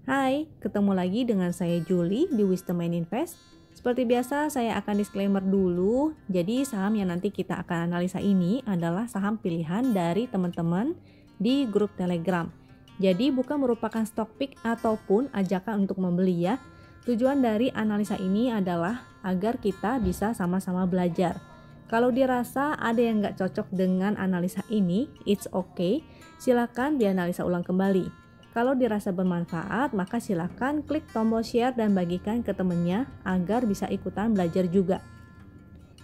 Hai, ketemu lagi dengan saya Julie di Wisdom and Invest. Seperti biasa, saya akan disclaimer dulu. Jadi saham yang nanti kita akan analisa ini adalah saham pilihan dari teman-teman di grup Telegram. Jadi bukan merupakan stock pick ataupun ajakan untuk membeli ya. Tujuan dari analisa ini adalah agar kita bisa sama-sama belajar. Kalau dirasa ada yang nggak cocok dengan analisa ini, it's okay. Silakan dianalisa ulang kembali. Kalau dirasa bermanfaat, maka silakan klik tombol share dan bagikan ke temennya agar bisa ikutan belajar juga.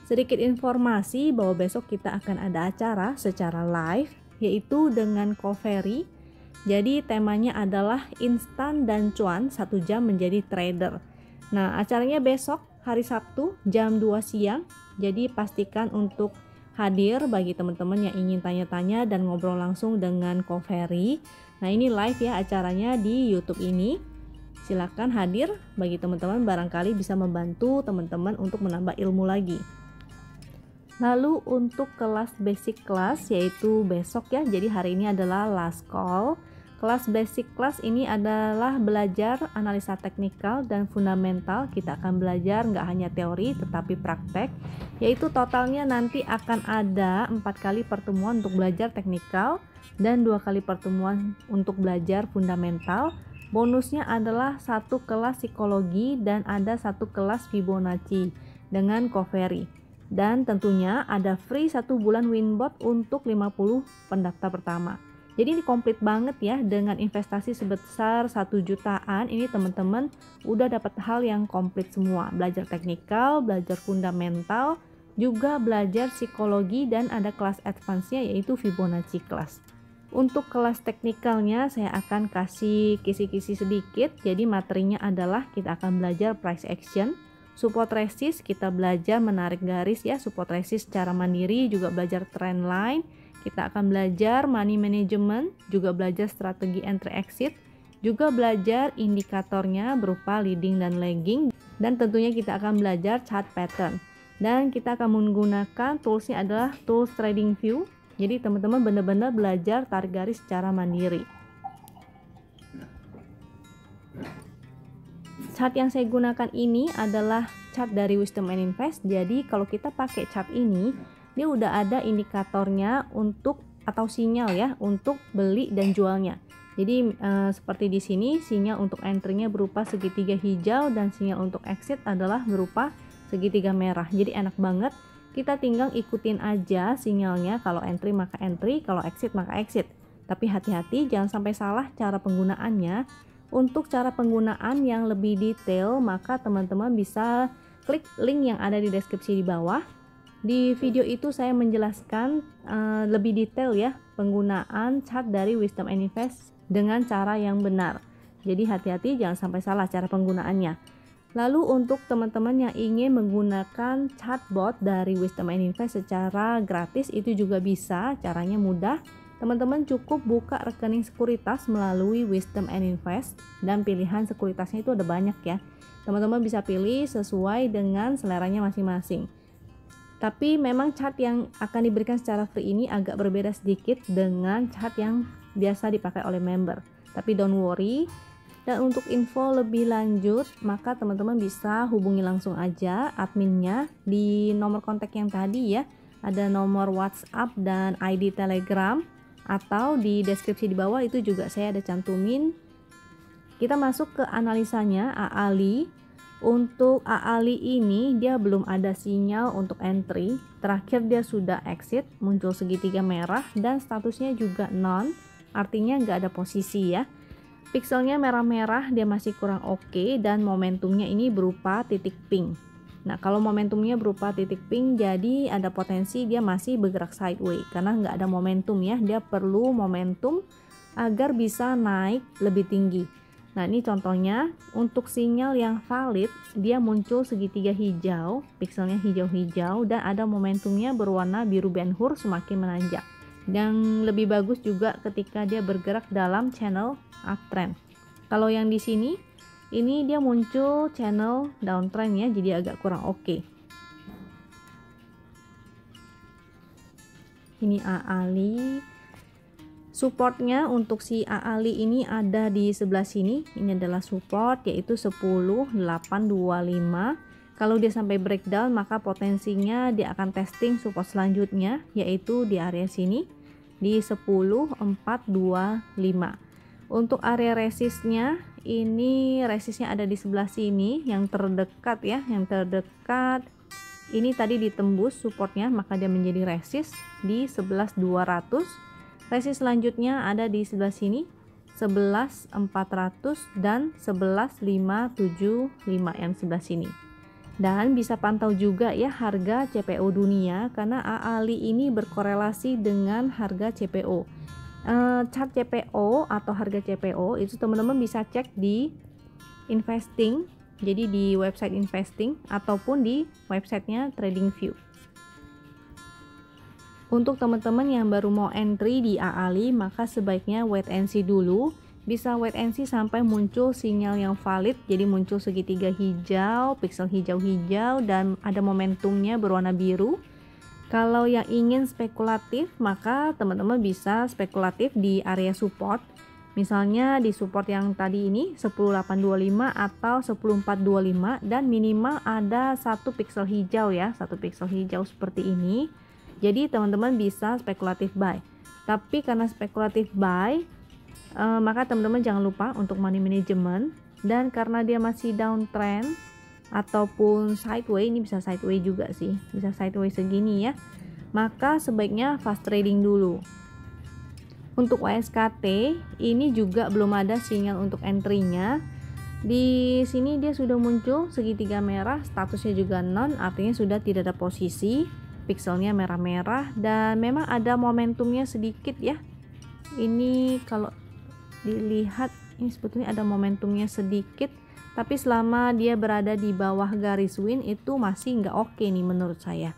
Sedikit informasi bahwa besok kita akan ada acara secara live, yaitu dengan Covery. Jadi temanya adalah instan dan cuan 1 jam menjadi trader. Nah, acaranya besok hari Sabtu jam 2 siang. Jadi pastikan untuk hadir bagi teman-teman yang ingin tanya-tanya dan ngobrol langsung dengan Covery. Nah, ini live ya acaranya di YouTube ini. Silakan hadir bagi teman-teman, barangkali bisa membantu teman-teman untuk menambah ilmu lagi. Lalu untuk kelas basic class yaitu besok ya. Jadi hari ini adalah last call. Kelas basic class ini adalah belajar analisa teknikal dan fundamental. Kita akan belajar nggak hanya teori tetapi praktek, yaitu totalnya nanti akan ada 4 kali pertemuan untuk belajar teknikal dan 2 kali pertemuan untuk belajar fundamental. Bonusnya adalah 1 kelas psikologi dan ada 1 kelas Fibonacci dengan Covery. Dan tentunya ada free 1 bulan Winbot untuk 50 pendaftar pertama. Jadi ini komplit banget ya, dengan investasi sebesar 1 jutaan. Ini teman-teman udah dapat hal yang komplit semua. Belajar teknikal, belajar fundamental, juga belajar psikologi, dan ada kelas advance-nya yaitu Fibonacci class. Untuk kelas teknikalnya saya akan kasih kisi-kisi sedikit. Jadi materinya adalah kita akan belajar price action, support resist, kita belajar menarik garis ya, support resist secara mandiri, juga belajar trend line. Kita akan belajar money management, juga belajar strategi entry exit, juga belajar indikatornya berupa leading dan lagging, dan tentunya kita akan belajar chart pattern. Dan kita akan menggunakan toolsnya adalah tools trading view. Jadi teman-teman benar-benar belajar tarik garis secara mandiri. Chart yang saya gunakan ini adalah chart dari Wisdom and Invest. Jadi kalau kita pakai chart ini, dia udah ada indikatornya untuk atau sinyal ya untuk beli dan jualnya. Jadi seperti di sini sinyal untuk entry-nya berupa segitiga hijau dan sinyal untuk exit adalah berupa segitiga merah. Jadi enak banget, kita tinggal ikutin aja sinyalnya, kalau entry maka entry, kalau exit maka exit. Tapi hati-hati jangan sampai salah cara penggunaannya. Untuk cara penggunaan yang lebih detail maka teman-teman bisa klik link yang ada di deskripsi di bawah. Di video itu saya menjelaskan lebih detail ya penggunaan chart dari Wisdom and Invest dengan cara yang benar. Jadi hati-hati jangan sampai salah cara penggunaannya. Lalu untuk teman-teman yang ingin menggunakan chatbot dari Wisdom and Invest secara gratis itu juga bisa, caranya mudah. Teman-teman cukup buka rekening sekuritas melalui Wisdom and Invest dan pilihan sekuritasnya itu ada banyak ya. Teman-teman bisa pilih sesuai dengan seleranya masing-masing. Tapi memang chart yang akan diberikan secara free ini agak berbeda sedikit dengan chart yang biasa dipakai oleh member. Tapi don't worry. Dan untuk info lebih lanjut, maka teman-teman bisa hubungi langsung aja adminnya di nomor kontak yang tadi ya. Ada nomor WhatsApp dan ID Telegram, atau di deskripsi di bawah itu juga saya ada cantumin. Kita masuk ke analisanya AALI. Untuk AALI ini dia belum ada sinyal untuk entry, terakhir dia sudah exit, muncul segitiga merah dan statusnya juga non, artinya nggak ada posisi ya. Pixelnya merah-merah, dia masih kurang oke, dan momentumnya ini berupa titik pink. Nah kalau momentumnya berupa titik pink, jadi ada potensi dia masih bergerak sideways karena nggak ada momentum ya, dia perlu momentum agar bisa naik lebih tinggi. Nah ini contohnya untuk sinyal yang valid, dia muncul segitiga hijau, pixelnya hijau-hijau, dan ada momentumnya berwarna biru Ben Hur semakin menanjak. Dan lebih bagus juga ketika dia bergerak dalam channel uptrend. Kalau yang di sini, ini dia muncul channel downtrend ya, jadi agak kurang oke. Ini AALI. Supportnya untuk si AALI ini ada di sebelah sini. Ini adalah support yaitu 10.825. Kalau dia sampai breakdown maka potensinya dia akan testing support selanjutnya yaitu di area sini di 10.425. Untuk area resistnya ini resistnya ada di sebelah sini yang terdekat ya, yang terdekat ini tadi ditembus supportnya maka dia menjadi resist di 11.200. Resist selanjutnya ada di sebelah sini 11.400 dan 11.575 yang sebelah sini. Dan bisa pantau juga ya harga CPO dunia karena AALI ini berkorelasi dengan harga CPO. Chart CPO atau harga CPO itu teman-teman bisa cek di investing, jadi di website investing ataupun di websitenya TradingView. Untuk teman-teman yang baru mau entry di AALI maka sebaiknya wait and see dulu, bisa wait and see sampai muncul sinyal yang valid, jadi muncul segitiga hijau, pixel hijau-hijau dan ada momentumnya berwarna biru. Kalau yang ingin spekulatif maka teman-teman bisa spekulatif di area support, misalnya di support yang tadi ini 10.825 atau 10.425 dan minimal ada satu pixel hijau ya, satu pixel hijau seperti ini. Jadi teman-teman bisa spekulatif buy. Tapi karena spekulatif buy, maka teman-teman jangan lupa untuk money management. Dan karena dia masih downtrend ataupun sideway, ini bisa sideway juga sih, bisa sideway segini ya. Maka sebaiknya fast trading dulu. Untuk WSKT ini juga belum ada sinyal untuk entry-nya. Di sini dia sudah muncul segitiga merah, statusnya juga non, artinya sudah tidak ada posisi. Pixelnya merah-merah dan memang ada momentumnya sedikit ya. Ini kalau dilihat ini sebetulnya ada momentumnya sedikit, tapi selama dia berada di bawah garis win itu masih nggak oke nih menurut saya.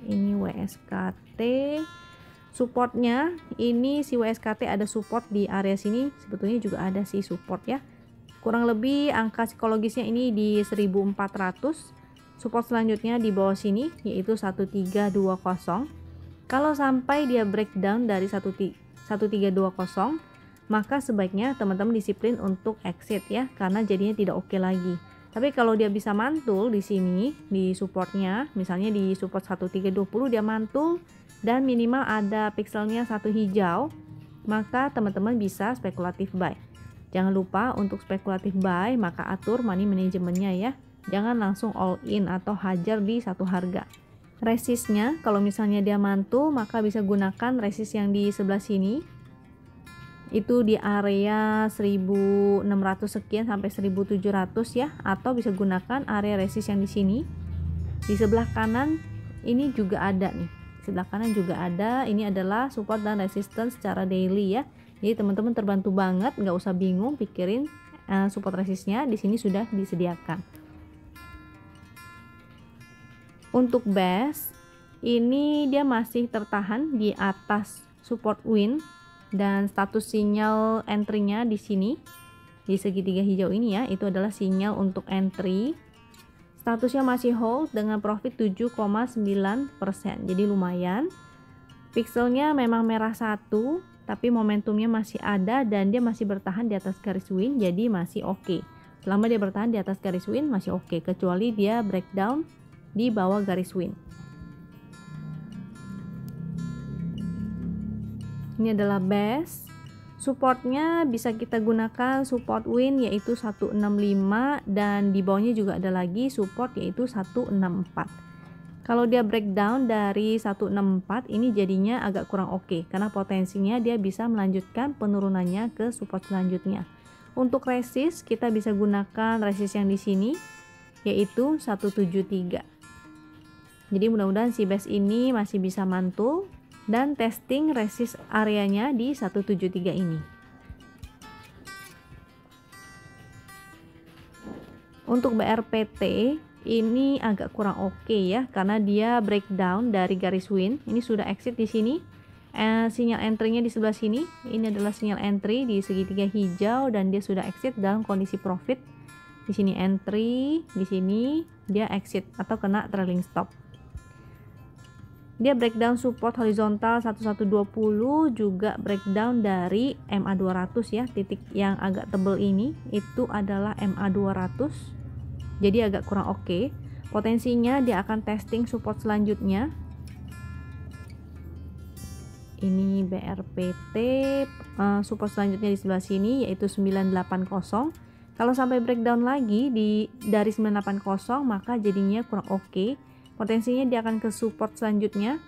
Ini WSKT supportnya, ini si WSKT ada support di area sini, sebetulnya juga ada sih support ya. Kurang lebih angka psikologisnya ini di 1400. Support selanjutnya di bawah sini yaitu 1320. Kalau sampai dia breakdown dari 1320 maka sebaiknya teman-teman disiplin untuk exit ya, karena jadinya tidak oke lagi. Tapi kalau dia bisa mantul di sini di supportnya, misalnya di support 1320 dia mantul dan minimal ada pixelnya satu hijau, maka teman-teman bisa spekulatif buy. Jangan lupa untuk spekulatif buy maka atur money manajemennya ya. Jangan langsung all in atau hajar di satu harga. Resistnya kalau misalnya dia mantul maka bisa gunakan resist yang di sebelah sini. Itu di area 1600 sekian sampai 1700 ya, atau bisa gunakan area resist yang di sini. Di sebelah kanan ini juga ada nih. Sebelah kanan juga ada. Ini adalah support dan resistance secara daily ya. Jadi teman-teman terbantu banget, nggak usah bingung pikirin support resistnya, di sini sudah disediakan. Untuk base ini dia masih tertahan di atas support win dan status sinyal entry-nya di sini di segitiga hijau ini ya, itu adalah sinyal untuk entry. Statusnya masih hold dengan profit 7,9%, jadi lumayan. Pixelnya memang merah satu, tapi momentumnya masih ada dan dia masih bertahan di atas garis win, jadi masih oke. Selama dia bertahan di atas garis win masih oke, kecuali dia breakdown di bawah garis win. Ini adalah base. Supportnya bisa kita gunakan support win yaitu 165 dan di bawahnya juga ada lagi support yaitu 164. Kalau dia breakdown dari 164 ini jadinya agak kurang oke karena potensinya dia bisa melanjutkan penurunannya ke support selanjutnya. Untuk resist kita bisa gunakan resist yang di sini yaitu 173. Jadi mudah-mudahan si base ini masih bisa mantul dan testing resist areanya di 173 ini. Untuk BRPT ini agak kurang oke ya, karena dia breakdown dari garis win. Ini sudah exit di sini. Sinyal entry-nya di sebelah sini. Ini adalah sinyal entry di segitiga hijau dan dia sudah exit dalam kondisi profit. Di sini entry, di sini dia exit atau kena trailing stop. Dia breakdown support horizontal 1120, juga breakdown dari MA200 ya. Titik yang agak tebal ini itu adalah MA200. Jadi agak kurang oke. Potensinya dia akan testing support selanjutnya. Ini BRPT, support selanjutnya di sebelah sini yaitu 980. Kalau sampai breakdown lagi dari 980 maka jadinya kurang oke. Potensinya dia akan ke support selanjutnya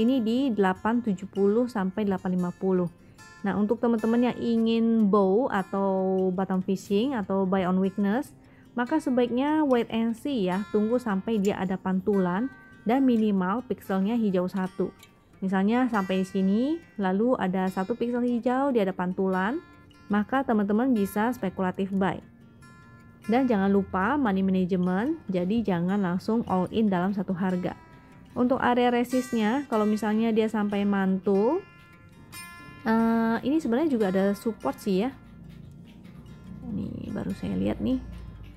ini di 870 sampai 850. Nah, untuk teman-teman yang ingin bow atau bottom fishing atau buy on weakness, maka sebaiknya wait and see ya, tunggu sampai dia ada pantulan dan minimal pixelnya hijau 1. Misalnya sampai di sini, lalu ada 1 pixel hijau, dia ada pantulan, maka teman-teman bisa spekulatif buy. Dan jangan lupa money management, jadi jangan langsung all in dalam satu harga. Untuk area resistnya, kalau misalnya dia sampai mantul, ini sebenarnya juga ada support sih ya. Ini baru saya lihat nih.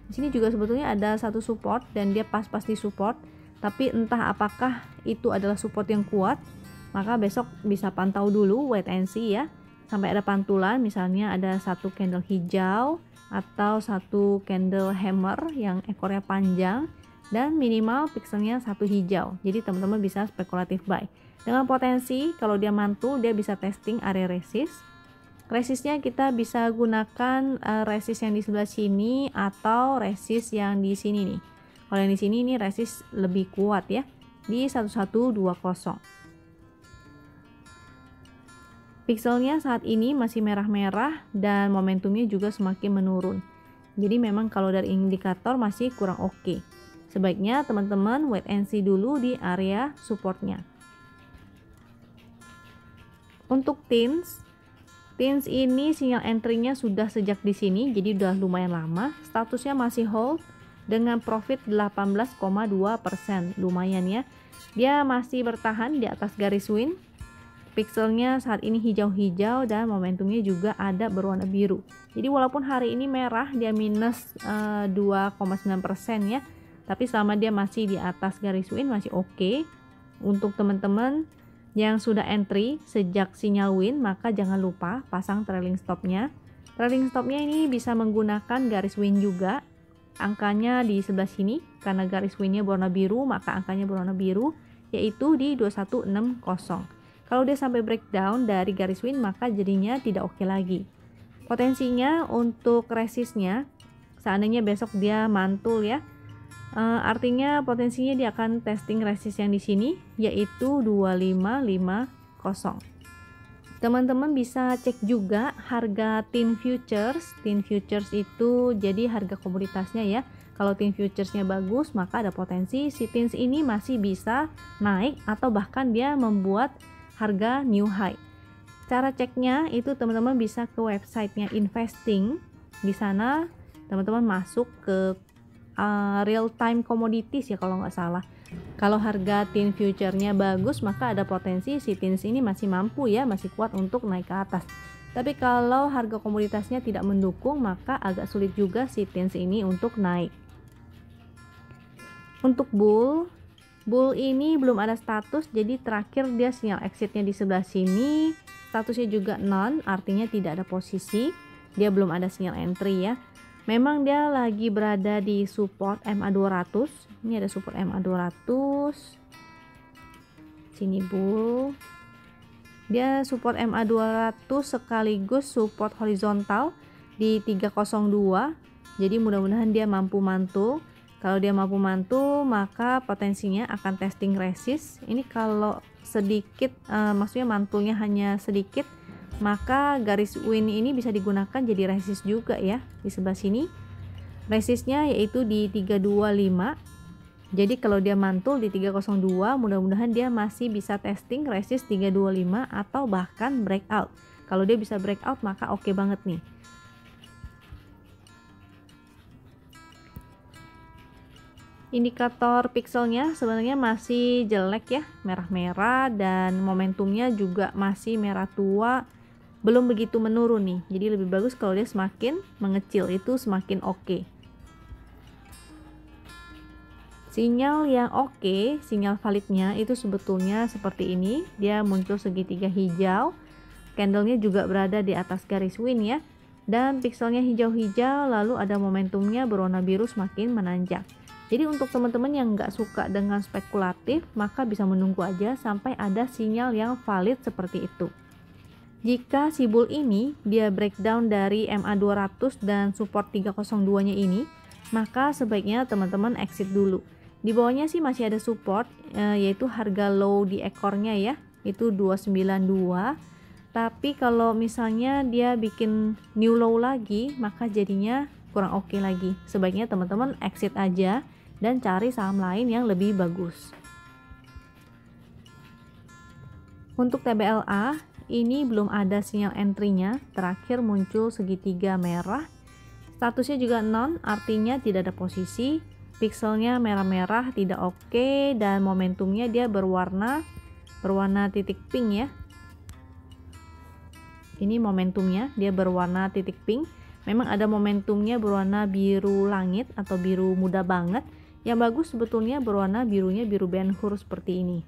Di sini juga sebetulnya ada satu support dan dia pas-pas di support, tapi entah apakah itu adalah support yang kuat, maka besok bisa pantau dulu, wait and see ya. Sampai ada pantulan, misalnya ada satu candle hijau atau satu candle hammer yang ekornya panjang dan minimal pixelnya 1 hijau. Jadi teman-teman bisa spekulatif buy. Dengan potensi kalau dia mantul dia bisa testing area resist. Resistnya kita bisa gunakan resist yang di sebelah sini atau resist yang di sini nih. Kalau yang di sini ini resist lebih kuat ya, di 1120. Pixelnya saat ini masih merah-merah dan momentumnya juga semakin menurun. Jadi memang kalau dari indikator masih kurang oke. Sebaiknya teman-teman wait and see dulu di area supportnya. Untuk TINS ini sinyal entry-nya sudah sejak di sini, jadi udah lumayan lama. Statusnya masih hold dengan profit 18,2%, lumayan ya. Dia masih bertahan di atas garis win. Pixelnya saat ini hijau-hijau dan momentumnya juga ada berwarna biru. Jadi walaupun hari ini merah, dia minus 2,9% ya, tapi selama dia masih di atas garis win masih oke. Untuk teman-teman yang sudah entry sejak sinyal win, maka jangan lupa pasang trailing stopnya. Trailing stopnya ini bisa menggunakan garis win juga. Angkanya di sebelah sini, karena garis winnya berwarna biru, maka angkanya berwarna biru, yaitu di 2160. Kalau dia sampai breakdown dari garis win, maka jadinya tidak oke lagi. Potensinya untuk resistnya, seandainya besok dia mantul ya, artinya potensinya dia akan testing resist yang di sini, yaitu 2550. Teman-teman bisa cek juga harga tin futures. Tin futures itu jadi harga komoditasnya ya. Kalau tin futuresnya bagus, maka ada potensi si tins ini masih bisa naik atau bahkan dia membuat harga new high. Cara ceknya itu teman-teman bisa ke websitenya investing. Di sana teman-teman masuk ke real time commodities ya kalau nggak salah. Kalau harga tin future-nya bagus, maka ada potensi si tins ini masih mampu ya, masih kuat untuk naik ke atas. Tapi kalau harga komoditasnya tidak mendukung, maka agak sulit juga si tins ini untuk naik. Untuk bull ini belum ada status, jadi terakhir dia sinyal exitnya di sebelah sini. Statusnya juga none, artinya tidak ada posisi. Dia belum ada sinyal entry ya. Memang dia lagi berada di support MA200. Ini ada support MA200. Sini bull. Dia support MA200 sekaligus support horizontal di 302. Jadi mudah-mudahan dia mampu mantul. Kalau dia mampu mantul, maka potensinya akan testing resist. Ini kalau sedikit, maksudnya mantulnya hanya sedikit, maka garis win ini bisa digunakan jadi resist juga ya. Di sebelah sini resistnya yaitu di 325. Jadi kalau dia mantul di 302, mudah-mudahan dia masih bisa testing resist 325 atau bahkan breakout. Kalau dia bisa breakout, maka oke banget nih. Indikator pixelnya sebenarnya masih jelek ya, merah-merah, dan momentumnya juga masih merah tua, belum begitu menurun nih. Jadi lebih bagus kalau dia semakin mengecil, itu semakin oke. Sinyal yang oke, sinyal validnya itu sebetulnya seperti ini. Dia muncul segitiga hijau, candlenya juga berada di atas garis win ya, dan pixelnya hijau-hijau, lalu ada momentumnya berwarna biru semakin menanjak. Jadi untuk teman-teman yang nggak suka dengan spekulatif, maka bisa menunggu aja sampai ada sinyal yang valid seperti itu. Jika si bull ini dia breakdown dari MA200 dan support 302 nya ini, maka sebaiknya teman-teman exit dulu. Di bawahnya sih masih ada support, yaitu harga low di ekornya ya, itu 292. Tapi kalau misalnya dia bikin new low lagi, maka jadinya kurang oke lagi. Sebaiknya teman-teman exit aja dan cari saham lain yang lebih bagus. Untuk TBLA, ini belum ada sinyal entry-nya, terakhir muncul segitiga merah. Statusnya juga non, artinya tidak ada posisi. Pixelnya merah-merah, tidak oke, dan momentumnya dia berwarna titik pink ya. Ini momentumnya, dia berwarna titik pink. Memang ada momentumnya berwarna biru langit atau biru muda banget. Yang bagus sebetulnya berwarna birunya biru Ben Hur seperti ini.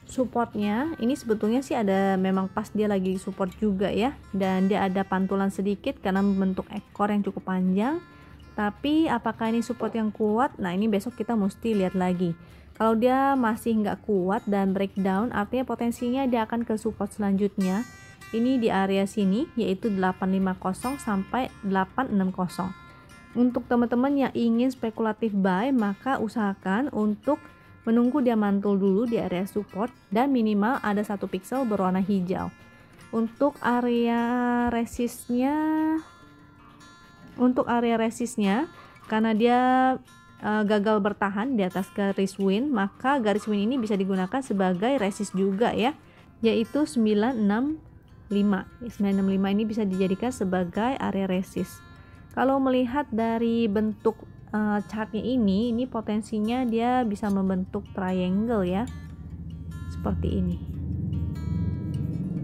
Supportnya ini sebetulnya sih ada, memang pas dia lagi support juga ya, dan dia ada pantulan sedikit karena membentuk ekor yang cukup panjang. Tapi apakah ini support yang kuat? Nah, ini besok kita mesti lihat lagi. Kalau dia masih nggak kuat dan breakdown, artinya potensinya dia akan ke support selanjutnya. Ini di area sini, yaitu 850 sampai 860. Untuk teman-teman yang ingin spekulatif buy, maka usahakan untuk menunggu dia mantul dulu di area support dan minimal ada 1 pixel berwarna hijau. Untuk area resistnya, karena dia gagal bertahan di atas garis win, maka garis win ini bisa digunakan sebagai resist juga ya, yaitu 965. 965 ini bisa dijadikan sebagai area resist. Kalau melihat dari bentuk chartnya ini potensinya dia bisa membentuk triangle ya, seperti ini.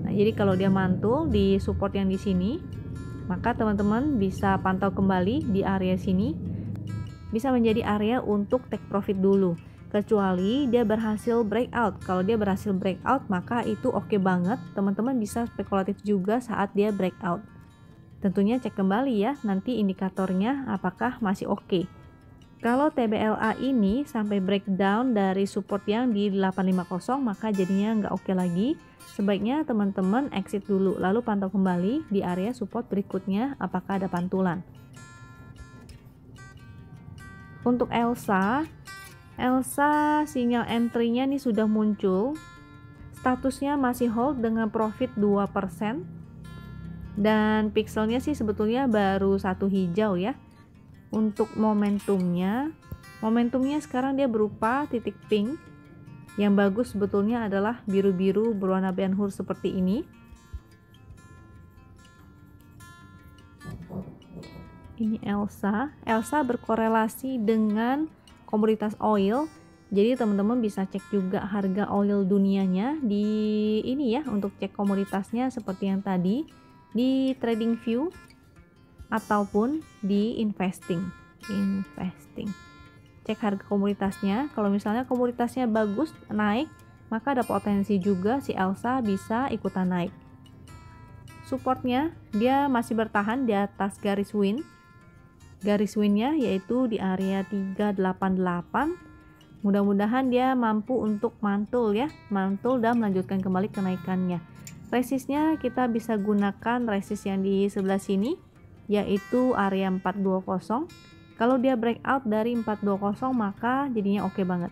Nah, jadi kalau dia mantul di support yang di sini, maka teman-teman bisa pantau kembali di area sini, bisa menjadi area untuk take profit dulu, kecuali dia berhasil breakout. Kalau dia berhasil breakout, maka itu oke banget, teman-teman bisa spekulatif juga saat dia breakout. Tentunya cek kembali ya nanti indikatornya apakah masih oke. Kalau TBLA ini sampai breakdown dari support yang di 850, maka jadinya nggak oke lagi. Sebaiknya teman-teman exit dulu, lalu pantau kembali di area support berikutnya apakah ada pantulan. Untuk Elsa sinyal entry-nya nih sudah muncul. Statusnya masih hold dengan profit 2%. Dan pixelnya sih sebetulnya baru 1 hijau ya. Untuk momentumnya sekarang dia berupa titik pink. Yang bagus sebetulnya adalah biru-biru berwarna Ben Hur seperti ini. Ini Elsa berkorelasi dengan komoditas oil. Jadi teman-teman bisa cek juga harga oil dunianya di ini ya, untuk cek komoditasnya seperti yang tadi di TradingView ataupun di investing. Cek harga komoditasnya. Kalau misalnya komoditasnya bagus naik, maka ada potensi juga si Elsa bisa ikutan naik. Supportnya dia masih bertahan di atas garis win. Garis winnya yaitu di area 388. Mudah-mudahan dia mampu untuk mantul dan melanjutkan kembali kenaikannya. Resistnya kita bisa gunakan resist yang di sebelah sini, yaitu area 420. Kalau dia breakout dari 420, maka jadinya oke banget.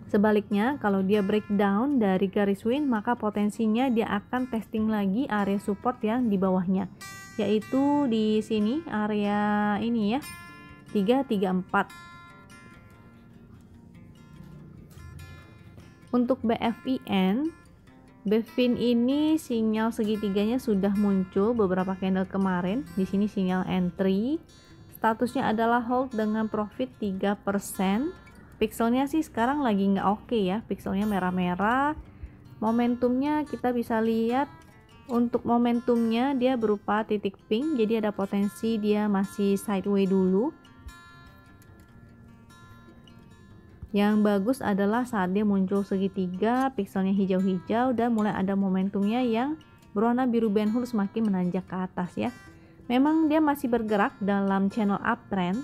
Sebaliknya, kalau dia breakdown dari garis win, maka potensinya dia akan testing lagi area support yang di bawahnya, yaitu di sini area ini ya, 334. Untuk BFIN ini sinyal segitiganya sudah muncul beberapa candle kemarin. Di sini sinyal entry. Statusnya adalah hold dengan profit 3%. Pixelnya sih sekarang lagi nggak oke ya. Pixelnya merah-merah. Momentumnya kita bisa lihat. Untuk momentumnya dia berupa titik pink. Jadi ada potensi dia masih sideways dulu. Yang bagus adalah saat dia muncul segitiga, pikselnya hijau-hijau, dan mulai ada momentumnya yang berwarna biru benhur semakin menanjak ke atas ya. Memang dia masih bergerak dalam channel uptrend,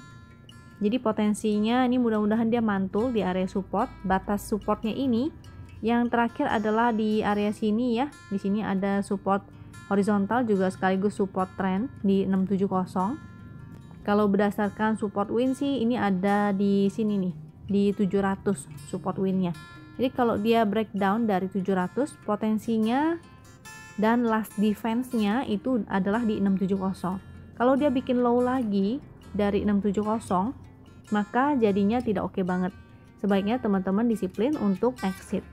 jadi potensinya ini mudah-mudahan dia mantul di area support. Batas supportnya ini yang terakhir adalah di area sini ya. Di sini ada support horizontal juga sekaligus support trend di 670. Kalau berdasarkan support win sih ini ada di sini nih, di 700 support winnya. Jadi kalau dia breakdown dari 700, potensinya dan last defense-nya itu adalah di 670. Kalau dia bikin low lagi dari 670, maka jadinya tidak oke banget. Sebaiknya teman-teman disiplin untuk exit.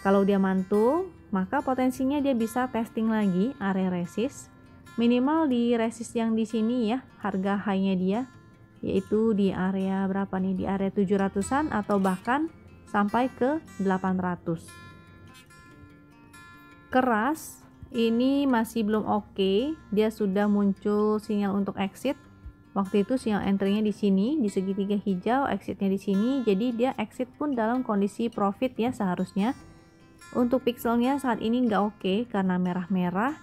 Kalau dia mantul, maka potensinya dia bisa testing lagi area resist, minimal di resist yang di sini ya, harga high-nya dia yaitu di area berapa nih, di area 700-an atau bahkan sampai ke 800. Keras ini masih belum oke, dia sudah muncul sinyal untuk exit. Waktu itu sinyal entry-nya di sini, di segitiga hijau, exit-nya di sini. Jadi dia exit pun dalam kondisi profit ya seharusnya. Untuk pixelnya saat ini nggak oke karena merah-merah.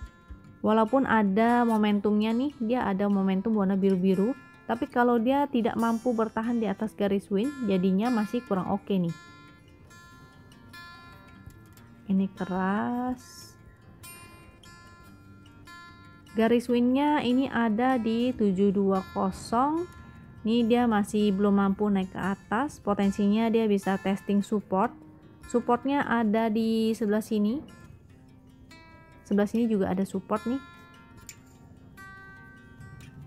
Walaupun ada momentumnya nih, dia ada momentum warna biru-biru. Tapi kalau dia tidak mampu bertahan di atas garis win, jadinya masih kurang oke nih. Ini keras. Garis winnya ini ada di 720. Ini dia masih belum mampu naik ke atas. Potensinya dia bisa testing support. Supportnya ada di sebelah sini. Sebelah sini juga ada support nih.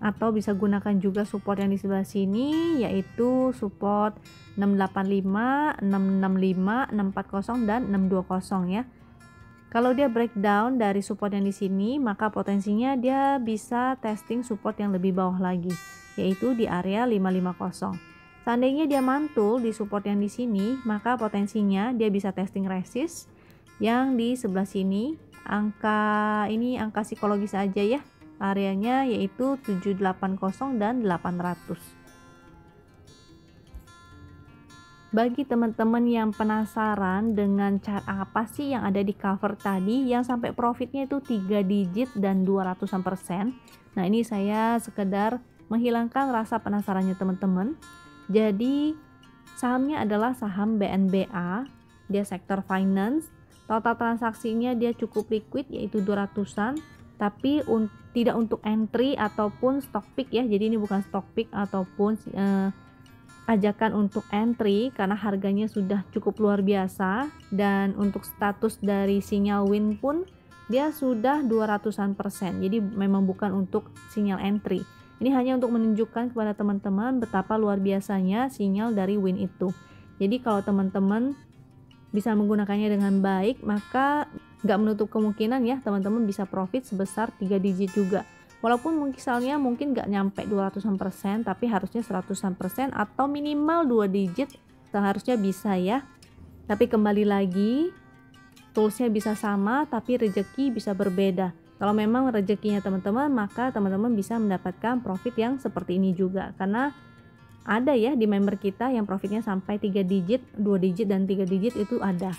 Atau bisa gunakan juga support yang di sebelah sini, yaitu support 685, 665, 640 dan 620 ya. Kalau dia breakdown dari support yang di sini, maka potensinya dia bisa testing support yang lebih bawah lagi, yaitu di area 550. Seandainya dia mantul di support yang di sini, maka potensinya dia bisa testing resist yang di sebelah sini. Angka ini angka psikologis aja ya, areanya yaitu 780 dan 800. Bagi teman-teman yang penasaran dengan chart apa sih yang ada di cover tadi yang sampai profitnya itu 3 digit dan 200%. Nah, ini saya sekedar menghilangkan rasa penasarannya teman-teman. Jadi sahamnya adalah saham BNBA, dia sektor finance. Total transaksinya dia cukup liquid yaitu 200-an, tapi tidak untuk entry ataupun stock pick ya. Jadi ini bukan stock pick ataupun ajakan untuk entry karena harganya sudah cukup luar biasa, dan untuk status dari sinyal win pun dia sudah 200%. Jadi memang bukan untuk sinyal entry. Ini hanya untuk menunjukkan kepada teman-teman betapa luar biasanya sinyal dari win itu. Jadi kalau teman-teman bisa menggunakannya dengan baik, maka nggak menutup kemungkinan ya teman-teman bisa profit sebesar 3 digit juga. Walaupun misalnya mungkin nggak nyampe 200%, tapi harusnya 100% atau minimal 2 digit seharusnya bisa ya. Tapi kembali lagi, toolsnya bisa sama tapi rezeki bisa berbeda. Kalau memang rezekinya teman-teman, maka teman-teman bisa mendapatkan profit yang seperti ini juga. Karena ada ya di member kita yang profitnya sampai 3 digit, 2 digit, dan 3 digit itu ada.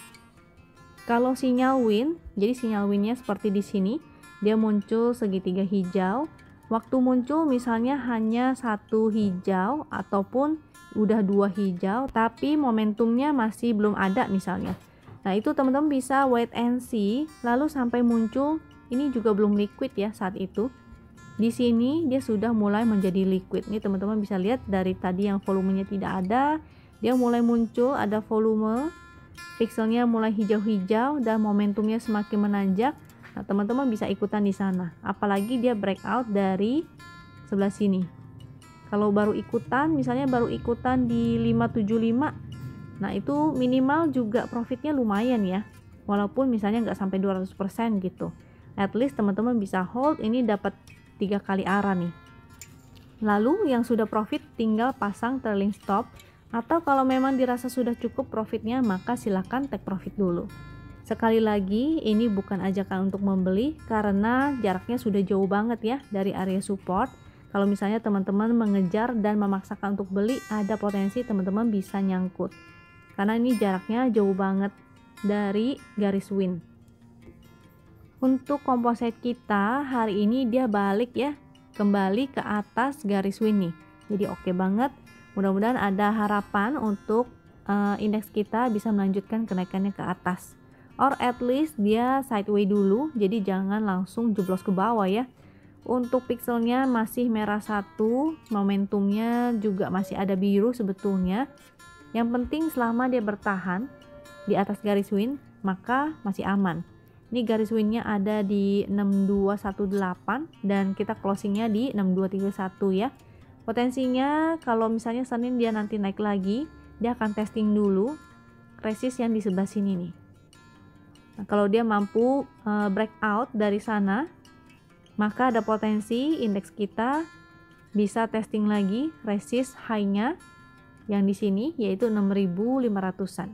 Kalau sinyal win, jadi sinyal winnya seperti di sini, dia muncul segitiga hijau. Waktu muncul misalnya hanya 1 hijau ataupun udah 2 hijau, tapi momentumnya masih belum ada misalnya. Nah, itu teman-teman bisa wait and see, lalu sampai muncul. Ini juga belum liquid ya saat itu. Di sini dia sudah mulai menjadi liquid. Ini teman-teman bisa lihat dari tadi yang volumenya tidak ada, dia mulai muncul ada volume, pixelnya mulai hijau-hijau dan momentumnya semakin menanjak. Nah, teman-teman bisa ikutan di sana. Apalagi dia breakout dari sebelah sini. Kalau baru ikutan, misalnya baru ikutan di 575, nah itu minimal juga profitnya lumayan ya. Walaupun misalnya nggak sampai 200% gitu. At least teman-teman bisa hold, ini dapat 3 kali arah nih. Lalu yang sudah profit tinggal pasang trailing stop, atau kalau memang dirasa sudah cukup profitnya, maka silahkan take profit dulu. Sekali lagi, ini bukan ajakan untuk membeli karena jaraknya sudah jauh banget ya dari area support. Kalau misalnya teman-teman mengejar dan memaksakan untuk beli, ada potensi teman-teman bisa nyangkut. karena ini jaraknya jauh banget dari garis win. Untuk composite kita hari ini dia balik ya, kembali ke atas garis win nih. Jadi oke banget. Mudah-mudahan ada harapan untuk indeks kita bisa melanjutkan kenaikannya ke atas. Or at least dia sideways dulu, jadi jangan langsung jeblos ke bawah ya. Untuk pixelnya masih merah satu, momentumnya juga masih ada biru sebetulnya. Yang penting selama dia bertahan di atas garis win, maka masih aman. Ini garis winnya ada di 6218 dan kita closingnya di 6231 ya. Potensinya kalau misalnya Senin dia nanti naik lagi, dia akan testing dulu resist yang di sebelah sini nih. Nah, kalau dia mampu breakout dari sana, maka ada potensi indeks kita bisa testing lagi resist high-nya yang di sini yaitu 6.500-an.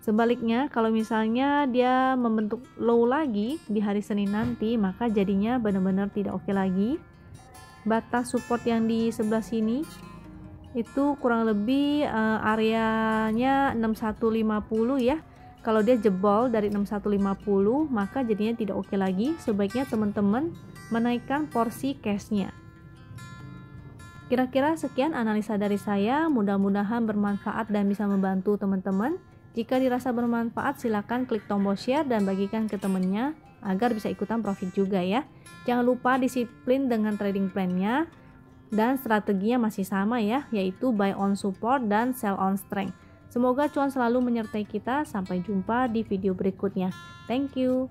Sebaliknya kalau misalnya dia membentuk low lagi di hari Senin nanti, maka jadinya benar-benar tidak oke lagi. Batas support yang di sebelah sini itu kurang lebih areanya 6150 ya. Kalau dia jebol dari 6150 maka jadinya tidak oke lagi. Sebaiknya teman-teman menaikkan porsi cashnya. Kira-kira sekian analisa dari saya, mudah-mudahan bermanfaat dan bisa membantu teman-teman. Jika dirasa bermanfaat silakan klik tombol share dan bagikan ke temennya agar bisa ikutan profit juga ya. Jangan lupa disiplin dengan trading plan-nya dan strateginya masih sama ya, yaitu buy on support dan sell on strength. Semoga cuan selalu menyertai kita. Sampai jumpa di video berikutnya. Thank you.